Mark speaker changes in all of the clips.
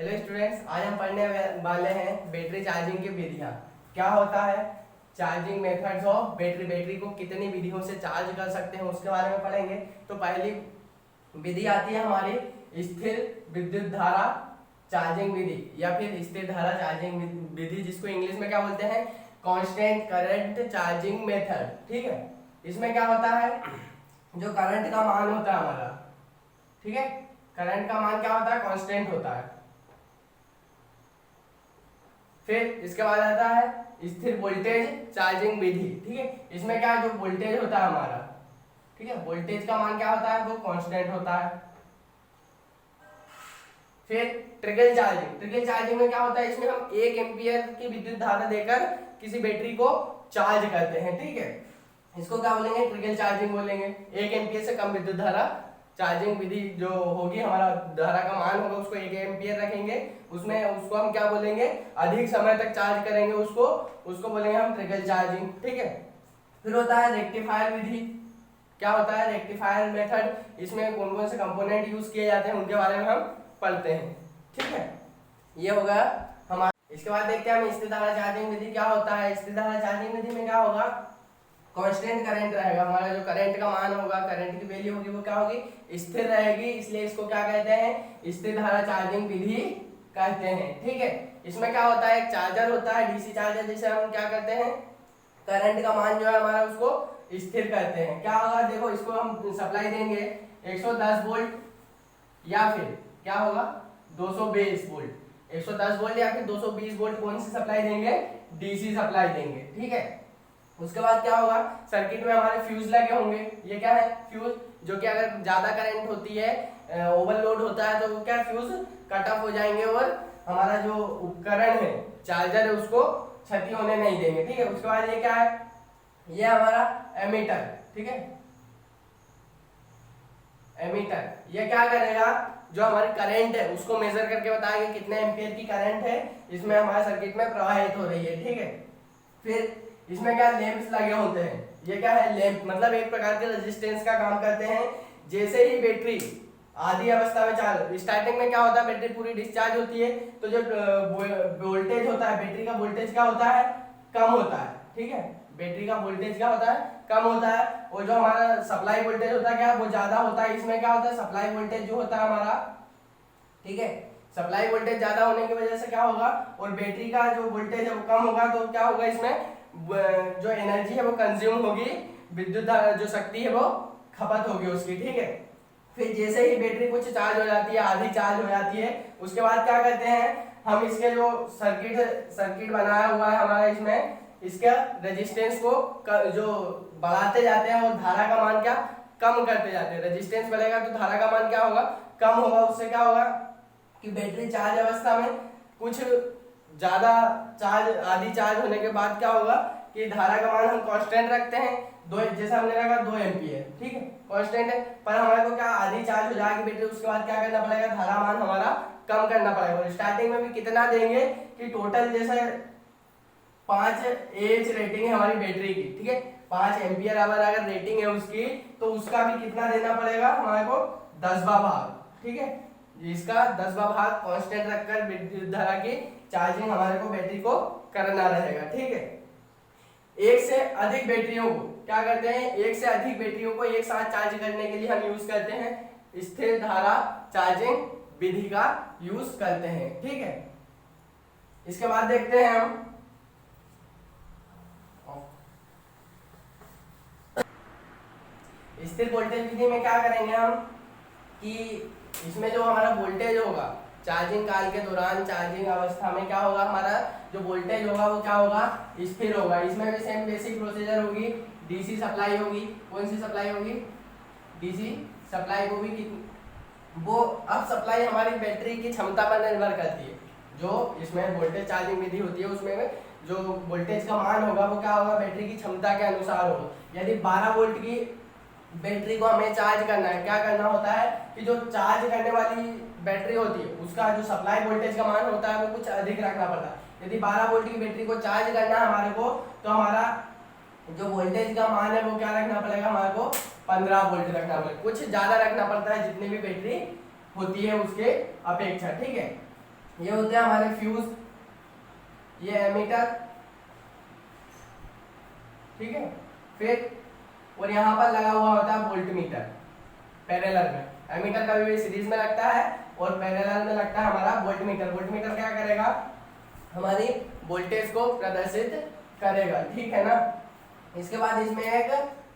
Speaker 1: Hello students, आज हम पढ़ने वाले हैं बैटरी चार्जिंग की विधियाँ। क्या होता है charging methods of battery, battery को कितनी विधियों से चार्ज कर सकते हैं उसके बारे में पढ़ेंगे। तो पहली विधि आती है हमारी स्थिर विद्युत धारा चार्जिंग विधि या फिर स्थिर धारा चार्जिंग विधि, जिसको इंग्लिश में क्या बोलते हैं, कांस्टेंट करंट चार्जिंग मेथड। ठीक है, इसमें क्या होता है, जो करंट का मान होता है हमारा, ठीक है, करंट का मान क्या होता है, कांस्टेंट होता है। फिर इसके बाद आता है स्थिर वोल्टेज चार्जिंग विधि। ठीक है, इसमें क्या है, जो वोल्टेज होता है हमारा, ठीक है, वोल्टेज का मान क्या होता है, वो कांस्टेंट होता है। फिर ट्रिकल चार्जिंग, ट्रिकल चार्जिंग में क्या होता है, इसमें हम 1 एम्पियर की विद्युत धारा देकर किसी बैटरी को चार्ज करते हैं। ठीक है, इसको क्या बोलेंगे, ट्रिकल चार्जिंग बोलेंगे। 1 एम्पियर से कम विद्युत धारा चार्जिंग विधि जो होगी, हमारा धारा का मान होगा उसको 1 एम्पियर रखेंगे, उसमें उसको हम क्या बोलेंगे, अधिक समय तक चार्ज करेंगे उसको बोलेंगे हम ट्रिकल चार्जिंग। ठीक है, फिर होता है रेक्टिफायर विधि। क्या होता है रेक्टिफायर मेथड, इसमें कौन कौन से कंपोनेंट यूज किए जाते हैं उनके बारे में हम पढ़ते हैं। ठीक है, ये होगा हमारा। इसके बाद देखते हैं हम स्थिर धारा चार्जिंग विधि क्या होता है। स्थिर धारा चार्जिंग विधि में क्या होगा, कांस्टेंट करंट रहेगा, हमारा जो करंट का मान होगा, करंट की वैल्यू होगी वो क्या होगी, स्थिर रहेगी, इसलिए इसको क्या कहते हैं, स्थिर धारा चार्जिंग विधि कहते हैं। ठीक है, इसमें क्या होता है, एक चार्जर होता है, डीसी चार्जर, जिसे हम क्या करते हैं, करंट का मान जो है हमारा उसको स्थिर करते हैं। क्या होगा, देखो इसको हम सप्लाई देंगे 110 वोल्ट या फिर क्या होगा 220 वोल्ट, 110 वोल्ट या फिर 220 वोल्ट कौन सी सप्लाई देंगे, डीसी सप्लाई देंगे। ठीक है, उसके बाद क्या होगा, सर्किट में हमारे फ्यूज लगे होंगे। ये क्या है, फ्यूज, जो कि अगर ज्यादा करंट होती है, ओवरलोड होता है, तो वो क्या, फ्यूज कट ऑफ हो जाएंगे और हमारा जो उपकरण है, चार्जर है, उसको क्षति होने नहीं देंगे। ठीक है, उसके बाद ये क्या है, ये हमारा एमीटर। ठीक है, एमीटर ये क्या करेगा, जो हमारी करंट है उसको मेजर करके बताएगा कितने एम्पियर की करंट है इसमें हमारे सर्किट में प्रवाहित हो रही है। ठीक है, फिर इसमें क्या लैंप्स लगे होते हैं। ये क्या है, लैंप मतलब एक प्रकार के रेजिस्टेंस का काम करते हैं। जैसे ही बैटरी आधी अवस्था में चार्ज, स्टार्टिंग में क्या होता है, बैटरी पूरी डिस्चार्ज होती है, तो जो वोल्टेज होता है, बैटरी का वोल्टेज क्या होता है, कम होता है। ठीक है, बैटरी का वोल्टेज क्या होता है, कम होता है, और जो हमारा सप्लाई वोल्टेज होता है क्या, वो ज्यादा होता है। इसमें क्या होता है, सप्लाई वोल्टेज जो होता है हमारा, ठीक है, सप्लाई वोल्टेज ज्यादा होने की वजह से क्या होगा, और बैटरी का जो वोल्टेज है वो कम होगा, तो क्या होगा, इसमें जो एनर्जी है वो कंज्यूम होगी, विद्युत जो शक्ति है वो खपत होगी उसकी। ठीक है, फिर जैसे ही बैटरी कुछ चार्ज हो जाती है, आधी चार्ज हो जाती है, उसके बाद क्या करते हैं हम, इसके जो सर्किट बनाया हुआ है हमारा, इसमें इसके रेजिस्टेंस को जो बढ़ाते जाते हैं और धारा का मान क्या, कम करते जाते हैं। रेजिस्टेंस बढ़ेगा तो धारा का मान क्या होगा, कम होगा। उससे क्या होगा कि बैटरी चार्ज अवस्था में कुछ ज्यादा चार्ज, आधी चार्ज होने के बाद क्या होगा कि धारा का मान हम कांस्टेंट रखते हैं, जैसे हमने रखा 2 एम्पियर। ठीक है, कांस्टेंट है, पर हमारे को क्या आधी चार्ज हो जाएगी बैटरी, उसके बाद क्या करना पड़ेगा, धारा मान हमारा कम करना पड़ेगा। और स्टार्टिंग में भी कितना देंगे कि टोटल जैसे 5 एच रेटिंग है हमारी बैटरी की, ठीक है, 5 एम्पियर आवर अगर रेटिंग है उसकी, तो उसका भी कितना देना पड़ेगा हमारे को, 10वां भाग। ठीक है, इसका 10वां भाग कांस्टेंट रखकर विद्युत धारा की चार्जिंग हमारे को बैटरी को करना रहेगा। ठीक है, एक से अधिक बैटरियों को क्या करते हैं, एक से अधिक बैटरियों को एक साथ चार्ज करने के लिए हम यूज करते हैं स्थिर धारा चार्जिंग विधि का यूज करते हैं। ठीक है, इसके बाद देखते हैं हम स्थिर वोल्टेज विधि में क्या करेंगे हम, कि इसमें जो हमारा वोल्टेज होगा चार्जिंग काल के दौरान, चार्जिंग अवस्था में क्या होगा, हमारा जो वोल्टेज होगा वो क्या होगा, स्थिर होगा। इसमें भी सेम बेसिक प्रोसीजर होगी, डीसी सप्लाई होगी। कौन सी सप्लाई होगी, डीसी सप्लाई को भी वो अब सप्लाई हमारी बैटरी की क्षमता पर निर्भर करती है। जो इसमें वोल्टेज चार्जिंग विधि होती है उसमें जो वोल्टेज का मान होगा वो क्या होगा, बैटरी की क्षमता के अनुसार होगा। यदि 12 वोल्ट की बैटरी को हमें चार्ज करना है, क्या करना होता है कि जो चार्ज करने वाली बैटरी होती है उसका जो सप्लाई वोल्टेज का मान होता है वो कुछ अधिक रखना पड़ता है। यदि 12 वोल्ट की बैटरी को चार्ज करना है हमारे को, तो हमारा जो वोल्टेज का मान है वो क्या रखना पड़ेगा, हमारे को 15 वोल्ट रखना पड़ेगा, कुछ ज्यादा रखना पड़ता है जितनी भी बैटरी होती है उसके अपेक्षा। ठीक है, ये होते हैं हमारे फ्यूज, ये एमीटर, ठीक है। फिर और यहाँ पर लगा हुआ होता है वोल्ट मीटर पैरेलल में। एमीटर कभी भी सीरीज में लगता है और पैरेलल में लगता है हमारा वोल्ट मीटर। वोल्ट मीटर क्या करेगा, हमारी वोल्टेज को प्रदर्शित करेगा, ठीक है ना। इसके बाद इसमें एक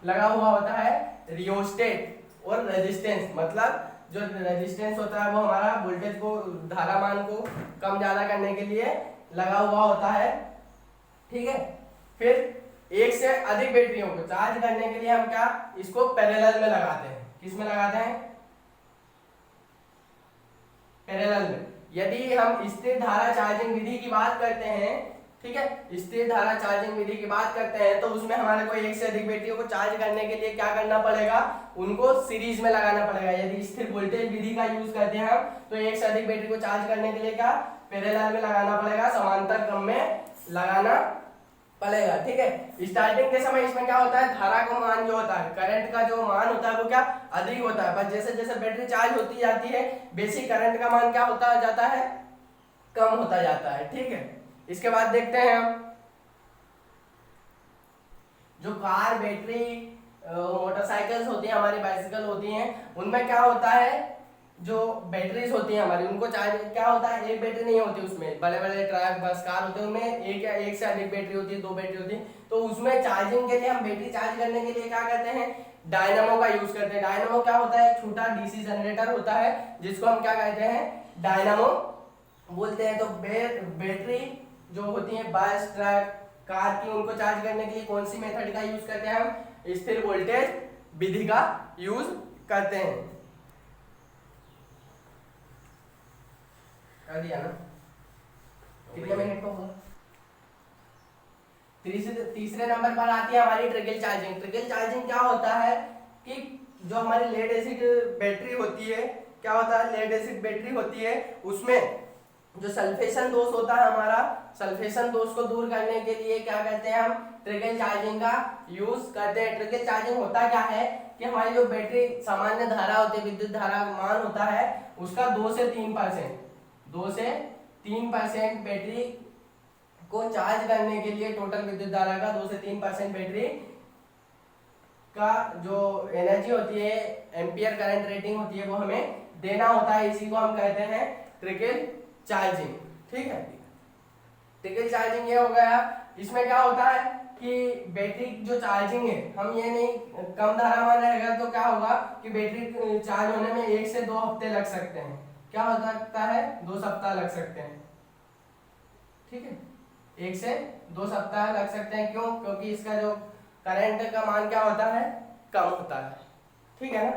Speaker 1: लगा हुआ होता है रियोस्टेट और रेजिस्टेंस, मतलब जो रेजिस्टेंस होता है वो हमारा वोल्टेज को, धारा मान को कम ज्यादा करने के लिए लगा हुआ होता है, ठीक है। फिर एक से अधिक बैटरियों को चार्ज करने के लिए हम क्या इसको पैरेलल में लगाते हैं। किस में लगाते हैं, पैरेलल में। यदि हम स्थिर धारा चार्जिंग विधि की बात करते हैं, ठीक है, स्थिर धारा चार्जिंग विधि की बात करते हैं तो उसमें हमारे को एक से अधिक बैटरियों को चार्ज करने के लिए क्या करना पड़ेगा, उनको सीरीज में लगाना पड़ेगा। यदि स्थिर वोल्टेज विधि का यूज करते हैं हम तो एक से अधिक बैटरी को चार्ज करने के लिए क्या पैरेलल में लगाना पड़ेगा, समांतर क्रम में लगाना पड़ेगा, ठीक है। स्टार्टिंग के समय इसमें क्या होता है, धारा का मान जो होता है, करंट का जो मान होता है वो क्या अधिक होता है, पर जैसे जैसे बैटरी चार्ज होती जाती है बेसिक करंट का मान क्या होता जाता है, कम होता जाता है, ठीक है। इसके बाद देखते हैं हम जो कार, बैटरी, मोटरसाइकिल्स होती हैं, हमारी बाइसिकल होती हैं, उनमें क्या होता है, जो बैटरीज होती हैं हमारी उनको चार्ज क्या होता है, एक बैटरी नहीं होती उसमें। बड़े बड़े ट्रक, बस, कार होते हैं उनमें एक या एक से अधिक बैटरी होती है, 2 बैटरी होती है। तो उसमें चार्जिंग के लिए हम बैटरी चार्ज करने के लिए क्या करते हैं, डायनामो का यूज करते हैं। डायनामो क्या होता है, छोटा डीसी जनरेटर होता है जिसको हम क्या कहते हैं, डायनामो बोलते हैं। तो बैटरी जो होती है बस, ट्रक, कार की, उनको चार्ज करने के लिए कौन सी मेथड का यूज करते हैं, हम स्थिर वोल्टेज विधि का यूज करते हैं। कर दिया ना, कितने मिनट का हुआ। तीसरे नंबर पर आती है हमारी ट्रिकल चार्जिंग। ट्रिकल चार्जिंग क्या होता है कि जो हमारी लेड एसिड बैटरी होती है, क्या होता है, लेड एसिड बैटरी होती है, उसमें जो सल्फेशन दोष होता है हमारा, सल्फेशन दोष को दूर करने के लिए क्या करते हैं, हम ट्रिकल चार्जिंग का यूज करते हैं। ट्रिकल चार्जिंग होता क्या है कि हमारी जो बैटरी सामान्य धारा होती है, विद्युत धारा मान होता है उसका 2 से 3% बैटरी को चार्ज करने के लिए, टोटल विद्युत धारा का 2 से 3% बैटरी का जो एनर्जी होती है, एम्पियर करंट रेटिंग होती है, वो हमें देना होता है। इसी को हम कहते हैं ट्रिकल चार्जिंग, ठीक है। ट्रिकल चार्जिंग ये हो गया। इसमें क्या होता है कि बैटरी जो चार्जिंग है, हम ये नहीं, कम धारा मान रहेगा तो क्या होगा कि बैटरी चार्ज होने में 1 से 2 हफ्ते लग सकते हैं। क्या हो सकता है, 2 सप्ताह लग सकते हैं, ठीक है, 1 से 2 सप्ताह लग सकते हैं। क्यों, क्योंकि इसका जो करंट का मान क्या होता है, कम होता है, ठीक है ना।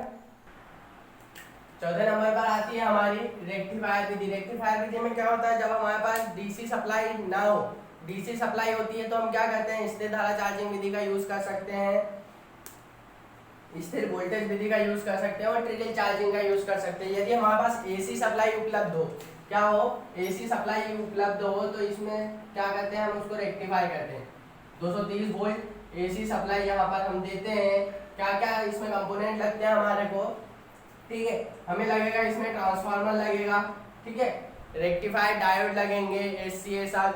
Speaker 1: चौथे नंबर पर आती है हमारी रेक्टिफायर विधि। रेक्टिफायर विधि में क्या होता है, जब हमारे पास डीसी सप्लाई ना हो, डीसी सप्लाई होती है तो हम क्या करते हैं, स्थिर धारा चार्जिंग विधि का यूज कर सकते हैं, स्थिर वोल्टेज विधि का यूज कर सकते हैं और ट्रिकल चार्जिंग का यूज कर सकते हैं। यदि हमारे पास एसी सप्लाई उपलब्ध हो, क्या हो, एसी सप्लाई उपलब्ध हो, तो इसमें क्या करते हैं, हम उसको रेक्टिफाई करते हैं। 230 वोल्ट एसी सप्लाई यहाँ पर हम देते हैं। क्या क्या इसमें कंपोनेंट लगते हैं हमारे को, ठीक है, हमें लगेगा इसमें ट्रांसफार्मर लगेगा, ठीक है, रेक्टिफायर डायोड लगेंगे, SCSR